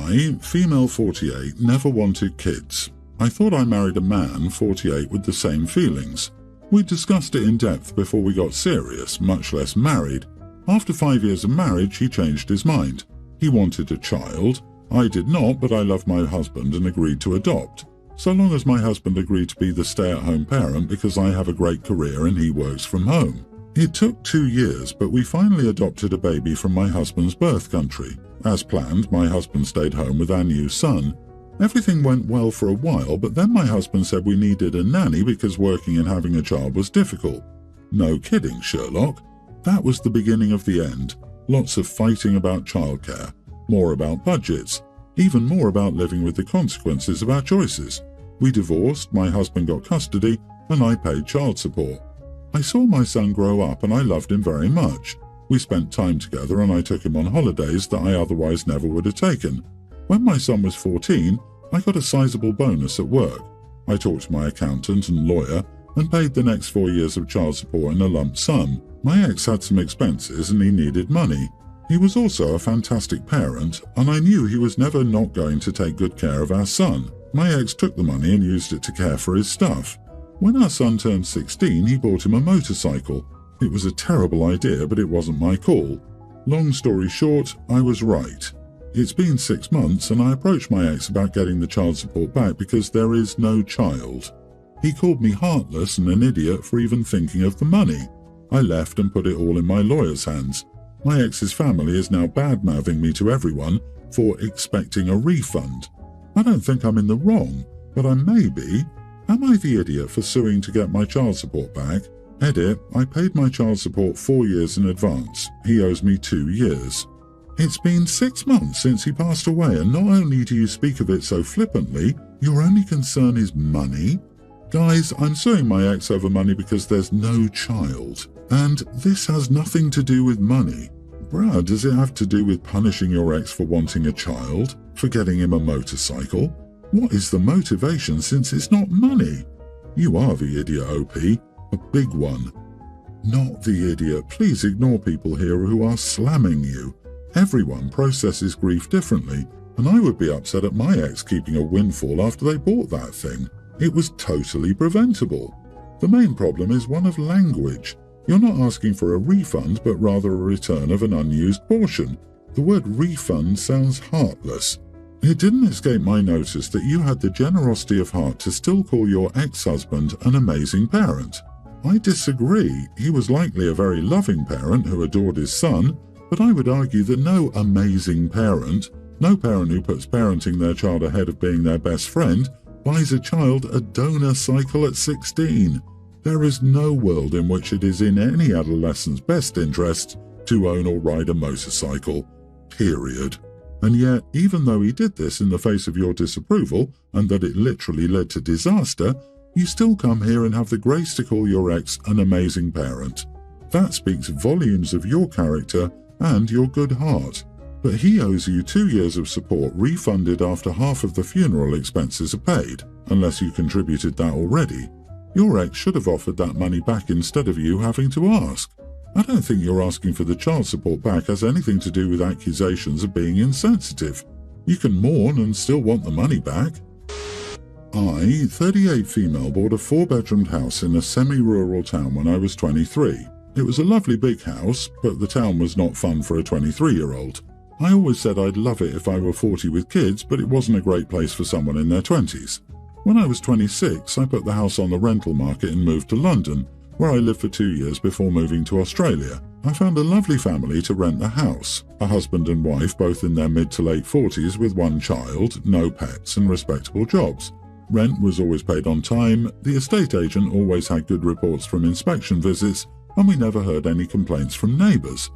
I, female 48, never wanted kids. I thought I married a man 48 with the same feelings. We discussed it in depth before we got serious, much less married. After 5 years of marriage, he changed his mind. He wanted a child. I did not, but I loved my husband and agreed to adopt. So long as my husband agreed to be the stay-at-home parent because I have a great career and he works from home. It took 2 years, but we finally adopted a baby from my husband's birth country. As planned, my husband stayed home with our new son. Everything went well for a while, but then my husband said we needed a nanny because working and having a child was difficult. No kidding, Sherlock. That was the beginning of the end. Lots of fighting about childcare, more about budgets, even more about living with the consequences of our choices. We divorced, my husband got custody, and I paid child support. I saw my son grow up and I loved him very much. We spent time together and I took him on holidays that I otherwise never would have taken. When my son was 14, I got a sizable bonus at work. I talked to my accountant and lawyer and paid the next 4 years of child support in a lump sum. My ex had some expenses and he needed money. He was also a fantastic parent, and I knew he was never not going to take good care of our son. My ex took the money and used it to care for his stuff. When our son turned 16, he bought him a motorcycle. It was a terrible idea, but it wasn't my call. Long story short, I was right. It's been 6 months and I approached my ex about getting the child support back because there is no child. He called me heartless and an idiot for even thinking of the money. I left and put it all in my lawyer's hands. My ex's family is now bad-mouthing me to everyone for expecting a refund. I don't think I'm in the wrong, but I may be. Am I the idiot for suing to get my child support back? Edit, I paid my child support 4 years in advance. He owes me 2 years. It's been 6 months since he passed away, and not only do you speak of it so flippantly, your only concern is money? Guys, I'm suing my ex over money because there's no child. And this has nothing to do with money. Bruh, does it have to do with punishing your ex for wanting a child? For getting him a motorcycle? What is the motivation since it's not money? You are the idiot, OP. A big one. Not the idiot. Please ignore people here who are slamming you. Everyone processes grief differently, and I would be upset at my ex keeping a windfall after they bought that thing. It was totally preventable. The main problem is one of language. You're not asking for a refund, but rather a return of an unused portion. The word refund sounds heartless. It didn't escape my notice that you had the generosity of heart to still call your ex-husband an amazing parent. I disagree. He was likely a very loving parent who adored his son, but I would argue that no amazing parent, no parent who puts parenting their child ahead of being their best friend, buys a child a donor cycle at 16. There is no world in which it is in any adolescent's best interest to own or ride a motorcycle. Period. And yet, even though he did this in the face of your disapproval, and that it literally led to disaster, you still come here and have the grace to call your ex an amazing parent. That speaks volumes of your character and your good heart. But he owes you 2 years of support refunded after half of the funeral expenses are paid, unless you contributed that already. Your ex should have offered that money back instead of you having to ask. I don't think you're asking for the child support back has anything to do with accusations of being insensitive. You can mourn and still want the money back. I, 38 female, bought a 4-bedroomed house in a semi-rural town when I was 23. It was a lovely big house, but the town was not fun for a 23-year-old. I always said I'd love it if I were 40 with kids, but it wasn't a great place for someone in their 20s. When I was 26, I put the house on the rental market and moved to London, where I lived for 2 years before moving to Australia. I found a lovely family to rent the house, a husband and wife both in their mid to late 40s with 1 child, no pets and respectable jobs. Rent was always paid on time, the estate agent always had good reports from inspection visits, and we never heard any complaints from neighbours.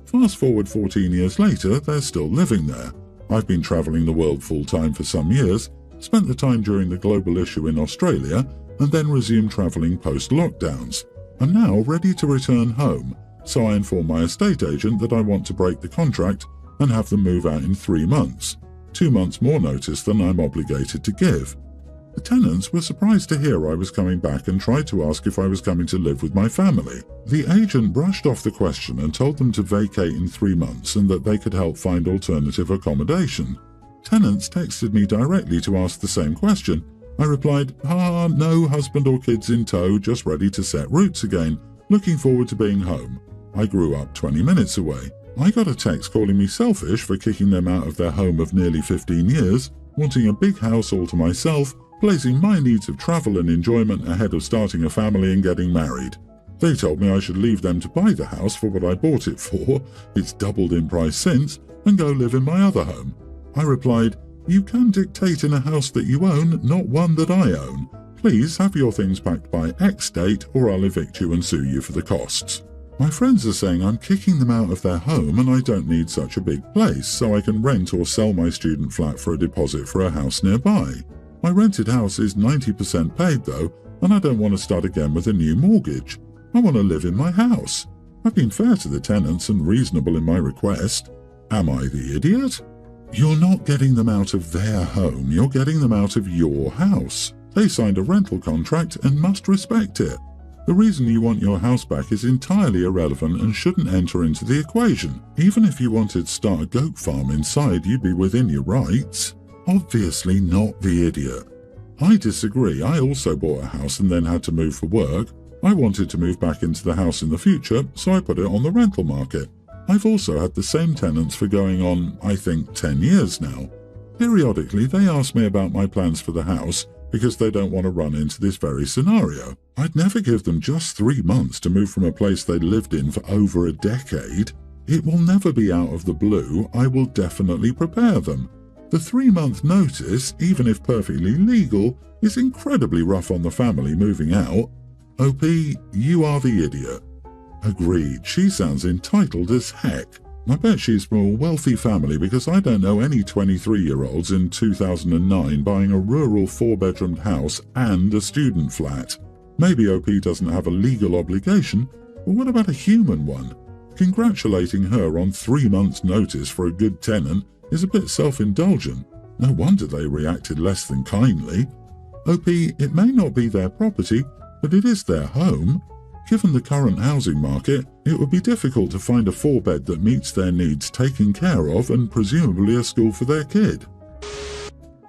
Fast forward 14 years later, they're still living there. I've been travelling the world full-time for some years, spent the time during the global issue in Australia, and then resumed travelling post-lockdowns. I'm now ready to return home, so I inform my estate agent that I want to break the contract and have them move out in 3 months, 2 months more notice than I'm obligated to give. The tenants were surprised to hear I was coming back and tried to ask if I was coming to live with my family. The agent brushed off the question and told them to vacate in 3 months and that they could help find alternative accommodation. Tenants texted me directly to ask the same question. I replied, no husband or kids in tow, just ready to set roots again. Looking forward to being home. I grew up 20 minutes away. I got a text calling me selfish for kicking them out of their home of nearly 15 years, wanting a big house all to myself, placing my needs of travel and enjoyment ahead of starting a family and getting married. They told me I should leave them to buy the house for what I bought it for, it's doubled in price since, and go live in my other home. I replied, you can dictate in a house that you own, not one that I own. Please have your things packed by X date or I'll evict you and sue you for the costs. My friends are saying I'm kicking them out of their home and I don't need such a big place, so I can rent or sell my student flat for a deposit for a house nearby. My rented house is 90% paid though, and I don't want to start again with a new mortgage. I want to live in my house. I've been fair to the tenants and reasonable in my request. Am I the idiot? You're not getting them out of their home, you're getting them out of your house. They signed a rental contract and must respect it. The reason you want your house back is entirely irrelevant and shouldn't enter into the equation. Even if you wanted to start a goat farm inside, you'd be within your rights. Obviously not the idiot. I disagree. I also bought a house and then had to move for work. I wanted to move back into the house in the future, so I put it on the rental market. I've also had the same tenants for going on, I think, 10 years now. Periodically, they ask me about my plans for the house because they don't want to run into this very scenario. I'd never give them just 3 months to move from a place they'd lived in for over a decade. It will never be out of the blue. I will definitely prepare them. The 3-month notice, even if perfectly legal, is incredibly rough on the family moving out. OP, you are the idiot. Agreed, she sounds entitled as heck. I bet she's from a wealthy family because I don't know any 23-year-olds in 2009 buying a rural 4-bedroomed house and a student flat. Maybe OP doesn't have a legal obligation, but what about a human one? Congratulating her on 3 months' notice for a good tenant is a bit self-indulgent. No wonder they reacted less than kindly. OP, it may not be their property, but it is their home. Given the current housing market, it would be difficult to find a 4-bed that meets their needs taken care of and presumably a school for their kid.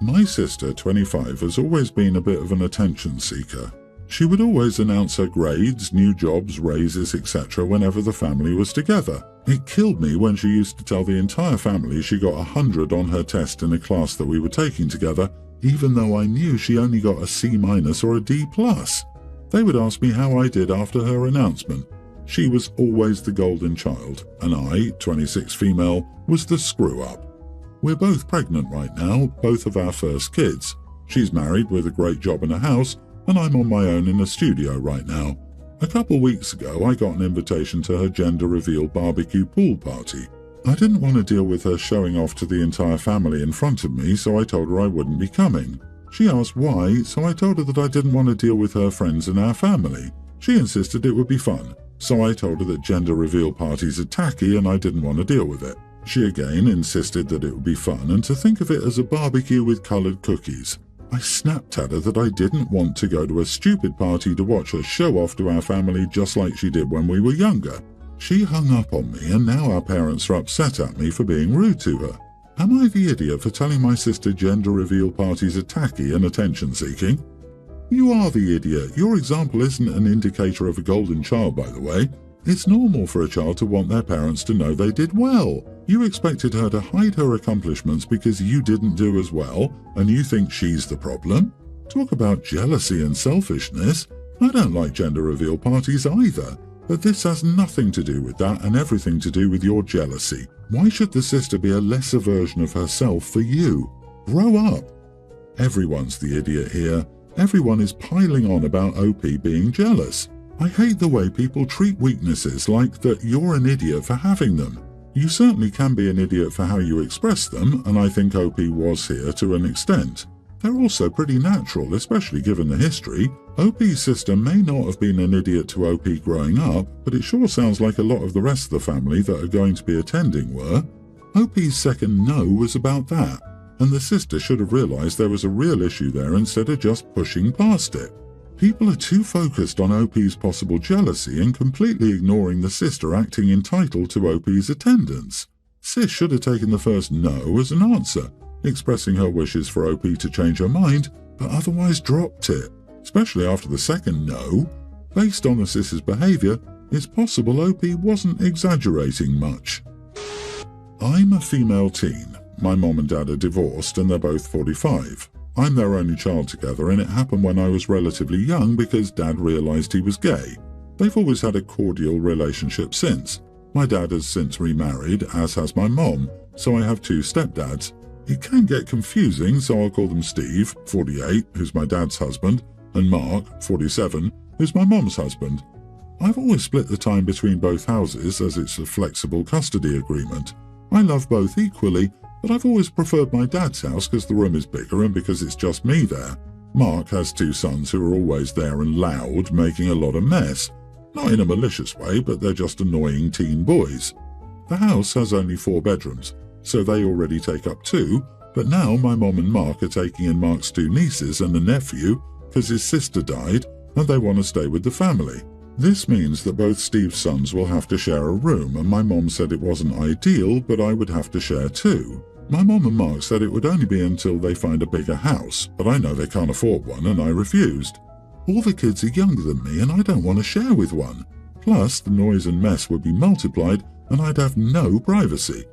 My sister, 25, has always been a bit of an attention seeker. She would always announce her grades, new jobs, raises, etc. whenever the family was together. It killed me when she used to tell the entire family she got 100 on her test in a class that we were taking together, even though I knew she only got a C- or a D+. They would ask me how I did after her announcement. She was always the golden child, and I, 26 female, was the screw-up. We're both pregnant right now, both of our first kids. She's married with a great job and a house, and I'm on my own in a studio right now. A couple weeks ago, I got an invitation to her gender reveal barbecue pool party. I didn't want to deal with her showing off to the entire family in front of me, so I told her I wouldn't be coming. She asked why, so I told her that I didn't want to deal with her friends and our family. She insisted it would be fun, so I told her that gender reveal parties are tacky and I didn't want to deal with it. She again insisted that it would be fun and to think of it as a barbecue with coloured cookies. I snapped at her that I didn't want to go to a stupid party to watch her show off to our family just like she did when we were younger. She hung up on me and now our parents are upset at me for being rude to her. Am I the idiot for telling my sister gender reveal parties are tacky and attention-seeking? You are the idiot. Your example isn't an indicator of a golden child, by the way. It's normal for a child to want their parents to know they did well. You expected her to hide her accomplishments because you didn't do as well, and you think she's the problem? Talk about jealousy and selfishness. I don't like gender reveal parties either. But this has nothing to do with that and everything to do with your jealousy. Why should the sister be a lesser version of herself for you? Grow up. Everyone's the idiot here. Everyone is piling on about OP being jealous. I hate the way people treat weaknesses like that you're an idiot for having them. You certainly can be an idiot for how you express them, and I think OP was here to an extent. They're also pretty natural, especially given the history. OP's sister may not have been an idiot to OP growing up, but it sure sounds like a lot of the rest of the family that are going to be attending were. OP's second no was about that, and the sister should have realised there was a real issue there instead of just pushing past it. People are too focused on OP's possible jealousy and completely ignoring the sister acting entitled to OP's attendance. Sis should have taken the first no as an answer. expressing her wishes for OP to change her mind, but otherwise dropped it, especially after the second no. Based on the sis's behaviour, it's possible OP wasn't exaggerating much. I'm a female teen. My mom and dad are divorced and they're both 45. I'm their only child together, and it happened when I was relatively young because dad realised he was gay. They've always had a cordial relationship since. My dad has since remarried, as has my mom, so I have two stepdads. It can get confusing, so I'll call them Steve, 48, who's my dad's husband, and Mark, 47, who's my mom's husband. I've always split the time between both houses as it's a flexible custody agreement. I love both equally, but I've always preferred my dad's house because the room is bigger and because it's just me there. Mark has two sons who are always there and loud, making a lot of mess. Not in a malicious way, but they're just annoying teen boys. The house has only 4 bedrooms, so they already take up 2, but now my mom and Mark are taking in Mark's 2 nieces and a nephew because his sister died and they want to stay with the family. This means that both Steve's sons will have to share a room, and my mom said it wasn't ideal, but I would have to share too. My mom and Mark said it would only be until they find a bigger house, but I know they can't afford one and I refused. All the kids are younger than me and I don't want to share with one. Plus, the noise and mess would be multiplied and I'd have no privacy.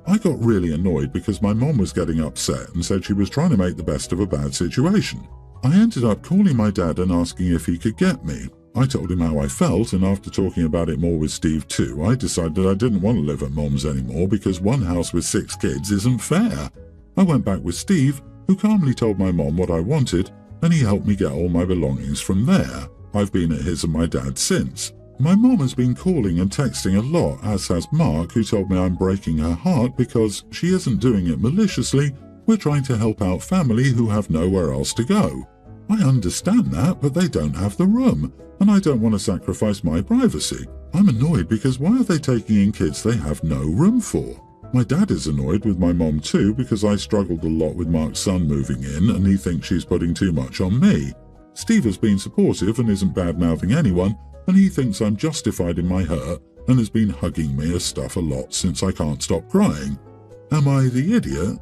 I got really annoyed because my mom was getting upset and said she was trying to make the best of a bad situation. I ended up calling my dad and asking if he could get me. I told him how I felt, and after talking about it more with Steve too, I decided I didn't want to live at Mom's anymore because one house with 6 kids isn't fair. I went back with Steve, who calmly told my mom what I wanted, and he helped me get all my belongings from there. I've been at his and my dad's since. My mom has been calling and texting a lot, as has Mark, who told me I'm breaking her heart because she isn't doing it maliciously. We're trying to help out family who have nowhere else to go. I understand that, but they don't have the room, and I don't want to sacrifice my privacy. I'm annoyed because why are they taking in kids they have no room for? My dad is annoyed with my mom too because I struggled a lot with Mark's son moving in and he thinks she's putting too much on me. Steve has been supportive and isn't bad-mouthing anyone, and he thinks I'm justified in my hurt and has been hugging me as stuff a lot since I can't stop crying. Am I the idiot?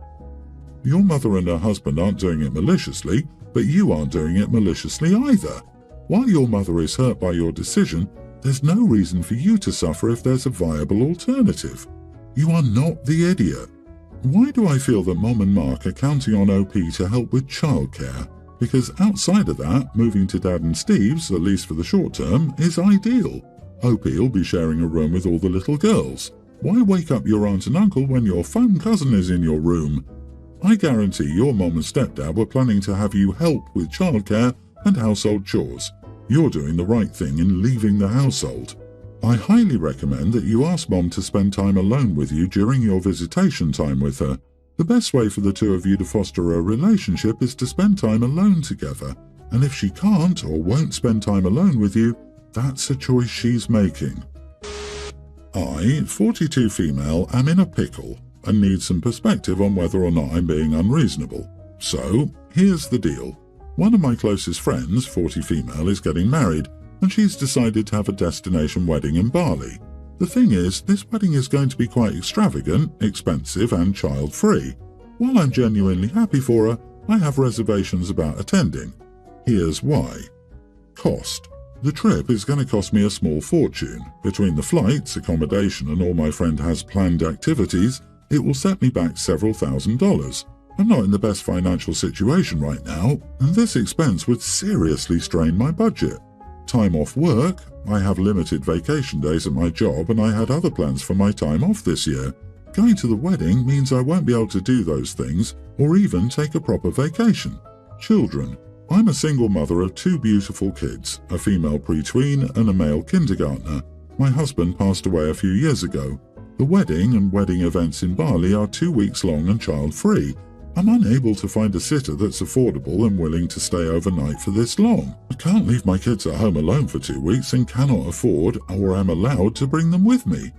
Your mother and her husband aren't doing it maliciously, but you aren't doing it maliciously either. While your mother is hurt by your decision, there's no reason for you to suffer if there's a viable alternative. You are not the idiot. Why do I feel that Mom and Mark are counting on OP to help with childcare? Because outside of that, moving to Dad and Steve's, at least for the short term, is ideal. OP will be sharing a room with all the little girls. Why wake up your aunt and uncle when your fun cousin is in your room? I guarantee your mom and stepdad were planning to have you help with childcare and household chores. You're doing the right thing in leaving the household. I highly recommend that you ask Mom to spend time alone with you during your visitation time with her. The best way for the two of you to foster a relationship is to spend time alone together, and if she can't or won't spend time alone with you, that's a choice she's making. I, 42 female, am in a pickle and need some perspective on whether or not I'm being unreasonable. So, here's the deal. One of my closest friends, 40 female, is getting married, and she's decided to have a destination wedding in Bali. The thing is, this wedding is going to be quite extravagant, expensive, and child-free. While I'm genuinely happy for her, I have reservations about attending. Here's why. Cost. The trip is going to cost me a small fortune. Between the flights, accommodation, and all my friend has planned activities, it will set me back several $1,000s. I'm not in the best financial situation right now, and this expense would seriously strain my budget. Time off work. I have limited vacation days at my job and I had other plans for my time off this year. Going to the wedding means I won't be able to do those things or even take a proper vacation. Children. I'm a single mother of 2 beautiful kids, a female pre-tween and a male kindergartner. My husband passed away a few years ago. The wedding and wedding events in Bali are 2 weeks long and child-free. I'm unable to find a sitter that's affordable and willing to stay overnight for this long. I can't leave my kids at home alone for 2 weeks and cannot afford or am allowed to bring them with me.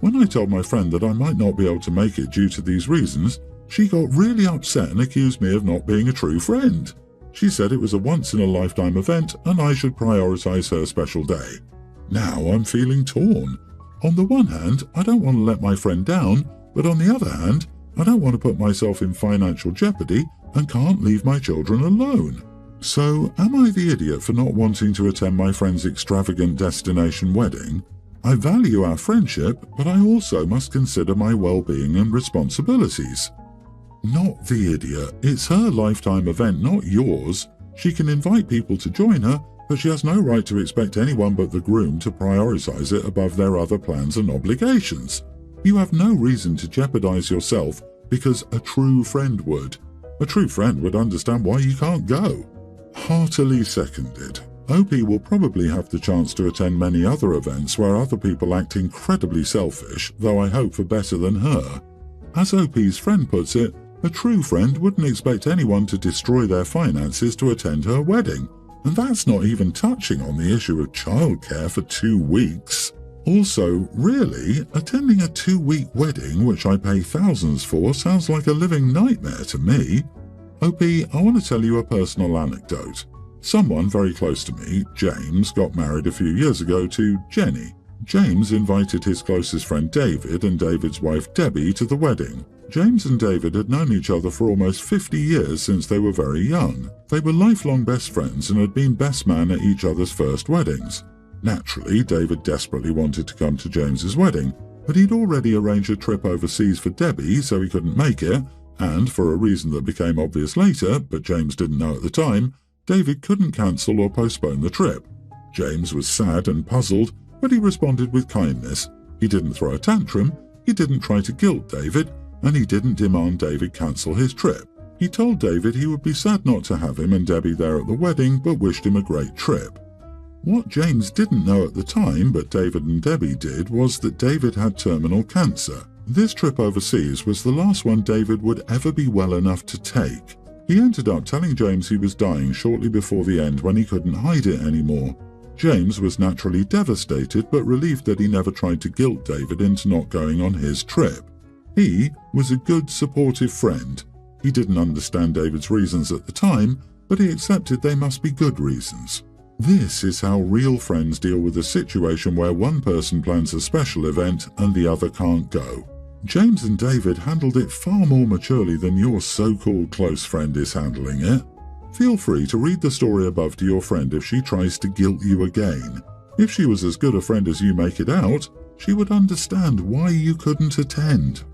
When I told my friend that I might not be able to make it due to these reasons, she got really upset and accused me of not being a true friend. She said it was a once-in-a-lifetime event and I should prioritize her special day. Now I'm feeling torn. On the one hand, I don't want to let my friend down, but on the other hand, I don't want to put myself in financial jeopardy and can't leave my children alone. So, am I the idiot for not wanting to attend my friend's extravagant destination wedding? I value our friendship, but I also must consider my well-being and responsibilities. Not the idiot. It's her lifetime event, not yours. She can invite people to join her, but she has no right to expect anyone but the groom to prioritize it above their other plans and obligations. You have no reason to jeopardize yourself because a true friend would. A true friend would understand why you can't go. Heartily seconded. OP will probably have the chance to attend many other events where other people act incredibly selfish, though I hope for better than her. As OP's friend puts it, a true friend wouldn't expect anyone to destroy their finances to attend her wedding, and that's not even touching on the issue of childcare for 2 weeks. Also, really, attending a 2-week wedding which I pay thousands for sounds like a living nightmare to me. OP, I want to tell you a personal anecdote. Someone very close to me, James, got married a few years ago to Jenny. James invited his closest friend David and David's wife Debbie to the wedding. James and David had known each other for almost 50 years since they were very young. They were lifelong best friends and had been best man at each other's first weddings. Naturally, David desperately wanted to come to James's wedding, but he'd already arranged a trip overseas for Debbie, so he couldn't make it, and for a reason that became obvious later, but James didn't know at the time, David couldn't cancel or postpone the trip. James was sad and puzzled, but he responded with kindness. He didn't throw a tantrum, he didn't try to guilt David, and he didn't demand David cancel his trip. He told David he would be sad not to have him and Debbie there at the wedding, but wished him a great trip. What James didn't know at the time, but David and Debbie did, was that David had terminal cancer. This trip overseas was the last one David would ever be well enough to take. He ended up telling James he was dying shortly before the end when he couldn't hide it anymore. James was naturally devastated, but relieved that he never tried to guilt David into not going on his trip. He was a good, supportive friend. He didn't understand David's reasons at the time, but he accepted they must be good reasons. This is how real friends deal with a situation where one person plans a special event and the other can't go. James and David handled it far more maturely than your so-called close friend is handling it. Feel free to read the story above to your friend if she tries to guilt you again. If she was as good a friend as you make it out, she would understand why you couldn't attend.